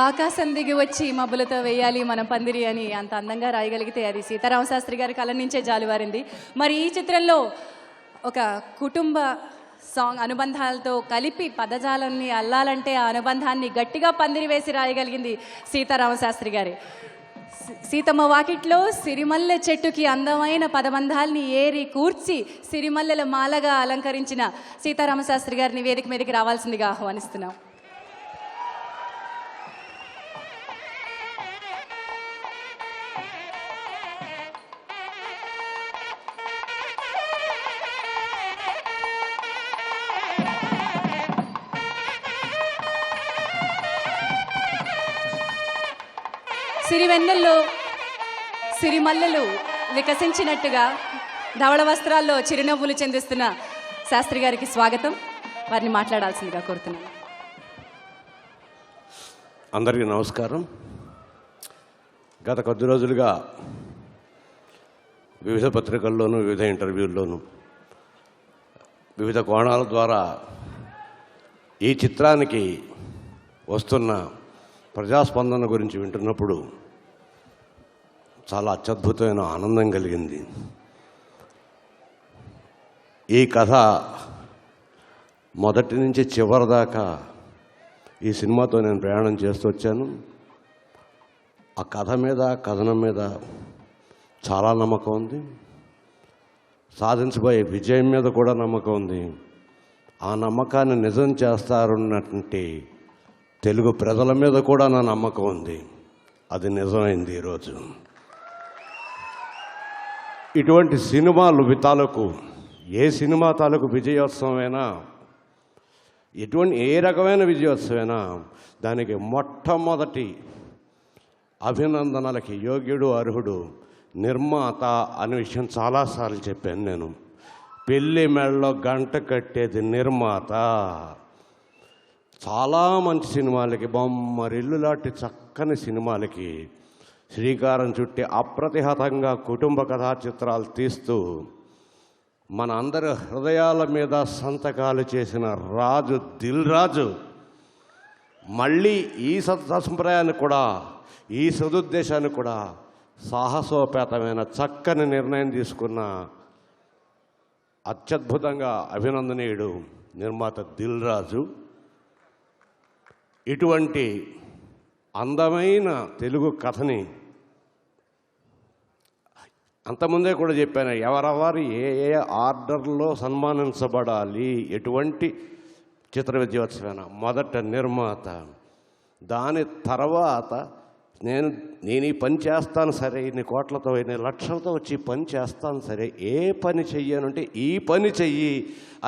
ఆకాశం దిగి వచ్చి మబ్బులతో వేయాలి మన పందిరి అని అంత అందంగా రాయగలిగితే అది సీతారామ శాస్త్రి గారి కళ నుంచే జాలువారింది. మరి ఈ చిత్రంలో ఒక కుటుంబ సాంగ్ అనుబంధాలతో కలిపి పదజాలాన్ని అల్లాలంటే ఆ అనుబంధాన్ని గట్టిగా పందిరి వేసి రాయగలిగింది సీతారామ శాస్త్రి గారి. సీతమ్మ వాకిట్లో సిరిమల్లె చెట్టుకి అందమైన పదబంధాల్ని ఏరి కూర్చి సిరిమల్లెల మాలగా అలంకరించిన సీతారామ శాస్త్రి గారిని వేదిక మీదకి రావాల్సిందిగా ఆహ్వానిస్తున్నాం. సిరివెన్నెల్లో సిరిమల్లెలు వికసించినట్టుగా ధవళ వస్త్రాల్లో చిరునవ్వులు చెందిస్తున్న శాస్త్రి గారికి స్వాగతం. వారిని మాట్లాడాల్సిందిగా కోరుతున్నాను. అందరికీ నమస్కారం. గత కొద్ది రోజులుగా వివిధ పత్రికల్లోనూ వివిధ ఇంటర్వ్యూల్లోనూ వివిధ కోణాల ద్వారా ఈ చిత్రానికి వస్తున్న ప్రజాస్పందన గురించి వింటున్నప్పుడు చాలా అత్యద్భుతమైన ఆనందం కలిగింది. ఈ కథ మొదటి నుంచి చివరి దాకా ఈ సినిమాతో నేను ప్రయాణం చేస్తూ వచ్చాను. ఆ కథ మీద కథనం మీద చాలా నమ్మకం ఉంది. సాధించబోయే విజయం మీద కూడా నమ్మకం ఉంది. ఆ నమ్మకాన్ని నిజం చేస్తారన్నటువంటి తెలుగు ప్రజల మీద కూడా నా నమ్మకం ఉంది. అది నిజమైంది. ఈరోజు ఇటువంటి సినిమాలు తాలూకు ఏ సినిమా తాలూకు విజయోత్సవమైనా ఏ రకమైన విజయోత్సవమైనా దానికి మొట్టమొదటి అభినందనలకి యోగ్యుడు అర్హుడు నిర్మాత అనే విషయం చాలాసార్లు చెప్పాను నేను. పెళ్లి మెడలో గంట కట్టేది నిర్మాత. చాలా మంచి సినిమాలకి, బొమ్మరిల్లు లాంటి చక్కని సినిమాలకి శ్రీకారం చుట్టి అప్రతిహతంగా కుటుంబ కథా చిత్రాలు తీస్తూ మన అందరి హృదయాల మీద సంతకాలు చేసిన రాజు దిల్ రాజు మళ్ళీ ఈ సంప్రదాయాన్ని కూడా, ఈ సదుద్దేశాన్ని కూడా సాహసోపేతమైన చక్కని నిర్ణయం తీసుకున్న అత్యద్భుతంగా అభినందనీయుడు నిర్మాత దిల్ రాజు. ఇటువంటి అందమైన తెలుగు కథని అంతకుముందే కూడా చెప్పాను. ఎవరెవరు ఏ ఏ ఆర్డర్లో సన్మానించబడాలి, ఎటువంటి చిత్ర విజయోత్సవమైనా మొదట నిర్మాత, దాని తర్వాత నేను ఈ పని చేస్తాను సరే, ఇన్ని కోట్లతో ఇన్ని లక్షలతో వచ్చి పని చేస్తాను సరే, ఏ పని చెయ్యనంటే ఈ పని చెయ్యి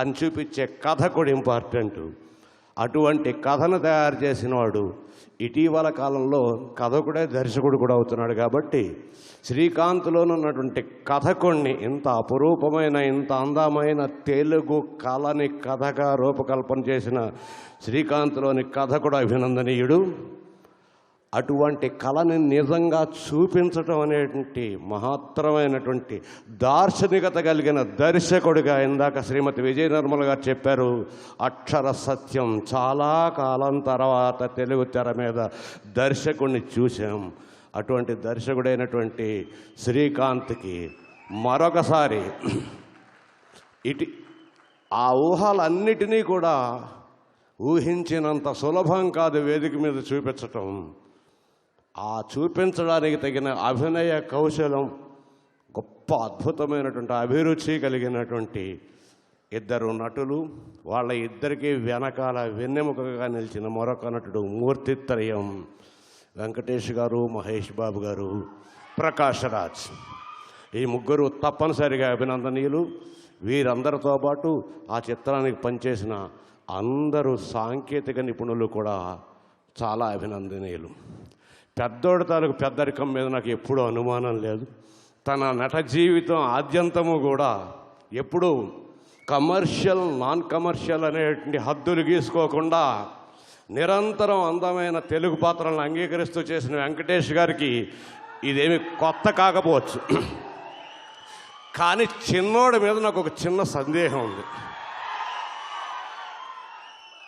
అని చూపించే కథ కూడా ఇంపార్టెంట్. అటువంటి కథను తయారు చేసినవాడు ఇటీవల కాలంలో కథకుడే దర్శకుడు కూడా అవుతున్నాడు. కాబట్టి శ్రీకాంత్లోనున్నటువంటి కథకుణ్ణి, ఇంత అపురూపమైన ఇంత అందమైన తెలుగు కళని కథగా రూపకల్పన చేసిన శ్రీకాంత్లోని కథకుడు అభినందనీయుడు. అటువంటి కళని నిజంగా చూపించటం అనేటువంటి మహత్తరమైనటువంటి దార్శనికత కలిగిన దర్శకుడిగా ఇందాక శ్రీమతి విజయ నిర్మల గారు చెప్పారు. అక్షర సత్యం. చాలా కాలం తర్వాత తెలుగు తెర మీద దర్శకుడిని చూసాం. అటువంటి దర్శకుడైనటువంటి శ్రీకాంత్కి మరొకసారి ఆ ఊహలన్నిటినీ కూడా ఊహించినంత సులభం కాదు వేదిక మీద చూపించటం. ఆ చూపించడానికి తగిన అభినయ కౌశలం, గొప్ప అద్భుతమైనటువంటి అభిరుచి కలిగినటువంటి ఇద్దరు నటులు, వాళ్ళ ఇద్దరికీ వెనకాల వెన్నెముకగా నిలిచిన మరొక నటుడు మూర్తిత్రయం, వెంకటేష్ గారు, మహేష్ బాబు గారు, ప్రకాష్ రాజ్. ఈ ముగ్గురు తప్పనిసరిగా అభినందనీయులు. వీరందరితో పాటు ఆ చిత్రానికి పనిచేసిన అందరూ సాంకేతిక నిపుణులు కూడా చాలా అభినందనీయులు. పెద్దోడి తాలూకు పెద్దరికం మీద నాకు ఎప్పుడూ అనుమానం లేదు. తన నట జీవితం ఆద్యంతము కూడా ఎప్పుడూ కమర్షియల్, నాన్ కమర్షియల్ అనేటువంటి హద్దులు గీసుకోకుండా నిరంతరం అందమైన తెలుగు పాత్రలను అంగీకరిస్తూ చేసిన వెంకటేష్ గారికి ఇదేమి కొత్త కాకపోవచ్చు. కానీ చిన్నోడి మీద నాకు ఒక చిన్న సందేహం ఉంది.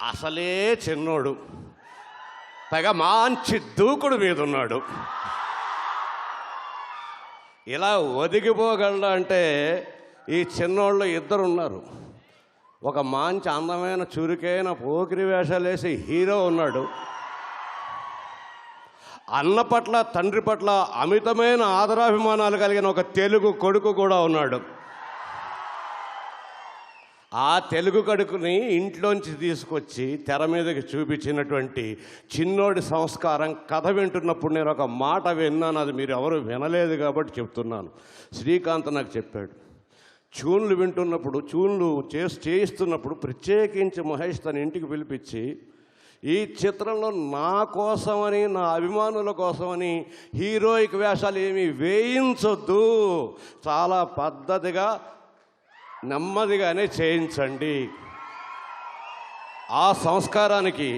అసలే చిన్నోడు, పైగా మంచి దూకుడు మీద ఉన్నాడు. ఇలా ఒదిగిపోగలడా అంటే ఈ చిన్నోళ్ళు ఇద్దరు ఉన్నారు. ఒక మంచి అందమైన చురుకైన పోకిరి వేషాలు వేసి హీరో ఉన్నాడు. అన్న పట్ల తండ్రి పట్ల అమితమైన ఆదరాభిమానాలు కలిగిన ఒక తెలుగు కొడుకు కూడా ఉన్నాడు. ఆ తెలుగు కొడుకుని ఇంట్లోంచి తీసుకొచ్చి తెర మీదకి చూపించినటువంటి చిన్నోడి సంస్కారం కథ వింటున్నప్పుడు నేను ఒక మాట విన్నాను. అది మీరు ఎవరు వినలేదు కాబట్టి చెప్తున్నాను. శ్రీకాంత్ నాకు చెప్పాడు. ట్యూన్లు వింటున్నప్పుడు, ట్యూన్లు చేయిస్తున్నప్పుడు ప్రత్యేకించి మహేష్ తన ఇంటికి పిలిపించి, ఈ చిత్రంలో నా కోసమని, నా అభిమానుల కోసమని హీరోయిక్ వేషాలు ఏమీ వేయించొద్దు, చాలా పద్ధతిగా నెమ్మదిగానే చేయించండి. ఆ సంస్కారానికి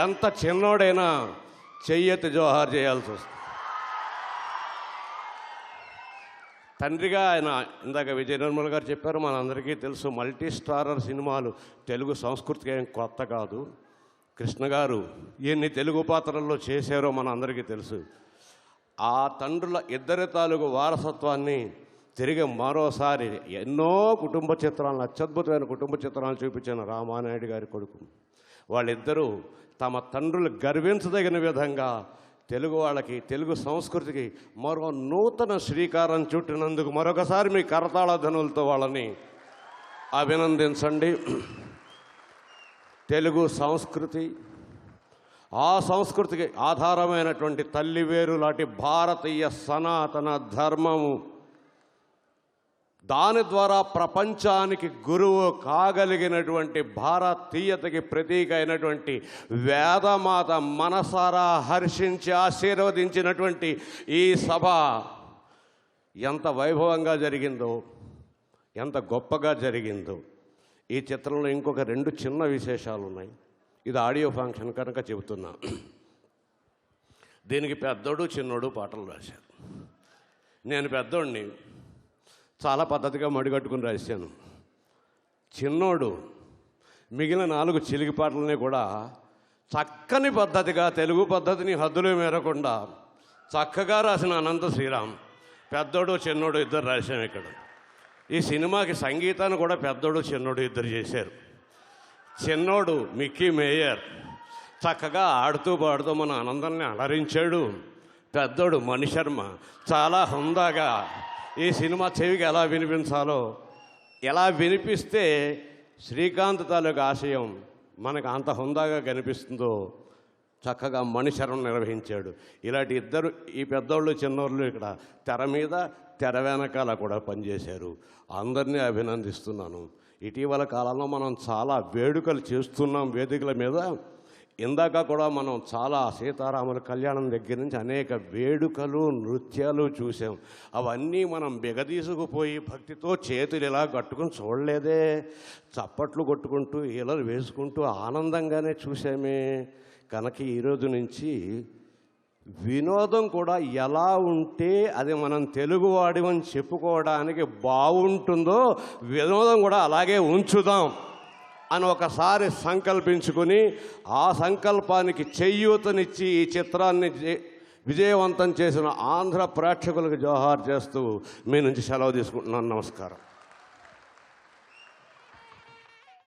ఎంత చిన్నోడైనా చెయ్యెత్తి జోహార్ చేయాల్సి వస్తుంది. తండ్రిగా ఆయన ఇందాక విజయ నిర్మల్ గారు చెప్పారు, మనందరికీ తెలుసు. మల్టీ స్టారర్ సినిమాలు తెలుగు సంస్కృతికి ఏం కొత్త కాదు. కృష్ణ గారు ఎన్ని తెలుగు పాత్రల్లో చేశారో మన అందరికీ తెలుసు. ఆ తండ్రుల ఇద్దరి తాలూకు వారసత్వాన్ని తిరిగి మరోసారి ఎన్నో కుటుంబ చిత్రాలను, అత్యద్భుతమైన కుటుంబ చిత్రాలను చూపించిన రామానాయుడు గారి కొడుకు. వాళ్ళిద్దరూ తమ తండ్రులు గర్వించదగిన విధంగా తెలుగు వాళ్ళకి, తెలుగు సంస్కృతికి మరో నూతన శ్రీకారం చుట్టినందుకు మరొకసారి మీ కరతాళ ధనులతో వాళ్ళని అభినందించండి. తెలుగు సంస్కృతి, ఆ సంస్కృతికి ఆధారమైనటువంటి తల్లి వేరు లాంటి భారతీయ సనాతన ధర్మము, దాని ద్వారా ప్రపంచానికి గురువు కాగలిగినటువంటి భారతీయతకి ప్రతీక అయినటువంటి వేదమాత మనసారా హర్షించి ఆశీర్వదించినటువంటి ఈ సభ ఎంత వైభవంగా జరిగిందో, ఎంత గొప్పగా జరిగిందో. ఈ చిత్రంలో ఇంకొక 2 చిన్న విశేషాలు ఉన్నాయి. ఇది ఆడియో ఫంక్షన్ కనుక చెబుతున్నా. దీనికి పెద్దోడు చిన్నోడు పాటలు రాశారు. నేను పెద్దోడిని చాలా పద్ధతిగా మడిగట్టుకుని రాశాను. చిన్నోడు మిగిలిన 4 చిలికి పాటలని కూడా చక్కని పద్ధతిగా, తెలుగు పద్ధతిని హద్దులు మేరకుండా చక్కగా రాసిన అనంత శ్రీరామ్. పెద్దోడు చిన్నోడు ఇద్దరు రాశాను ఇక్కడ. ఈ సినిమాకి సంగీతాన్ని కూడా పెద్దోడు చిన్నోడు ఇద్దరు చేశారు. చిన్నోడు మిక్కీ మేయర్ చక్కగా ఆడుతూ పాడుతూ మన ఆనందాన్ని అలరించాడు. పెద్దోడు మణిశర్మ చాలా హుందాగా ఈ సినిమా చెవికి ఎలా వినిపించాలో, ఎలా వినిపిస్తే శ్రీకాంత్ తాలూకు ఆశయం మనకు అంత హుందాగా కనిపిస్తుందో చక్కగా మణిశర్మ నిర్వహించాడు. ఇలాంటి ఇద్దరు, ఈ పెద్దోళ్ళు చిన్నోళ్ళు ఇక్కడ తెర మీద, తెర వెనకాల కూడా పనిచేశారు. అందరినీ అభినందిస్తున్నాను. ఇటీవల కాలంలో మనం చాలా వేడుకలు చేస్తున్నాం వేదికల మీద. ఇందాక కూడా మనం చాలా సీతారాముల కళ్యాణం దగ్గర నుంచి అనేక వేడుకలు, నృత్యాలు చూసాం. అవన్నీ మనం బిగదీసుకుపోయి భక్తితో చేతులు ఇలా కట్టుకుని చూడలేదే, చప్పట్లు కొట్టుకుంటూ ఈలలు వేసుకుంటూ ఆనందంగానే చూసామే. కనుక ఈరోజు నుంచి వినోదం కూడా ఎలా ఉంటే అది మనం తెలుగువాడివని చెప్పుకోవడానికి బాగుంటుందో వినోదం కూడా అలాగే ఉంచుదాం అని ఒకసారి సంకల్పించుకుని, ఆ సంకల్పానికి చేయూతనిచ్చి ఈ చిత్రాన్ని విజయవంతం చేసిన ఆంధ్ర ప్రేక్షకులకు జోహార్ చేస్తూ మీ నుంచి సెలవు తీసుకుంటున్నాను. నమస్కారం.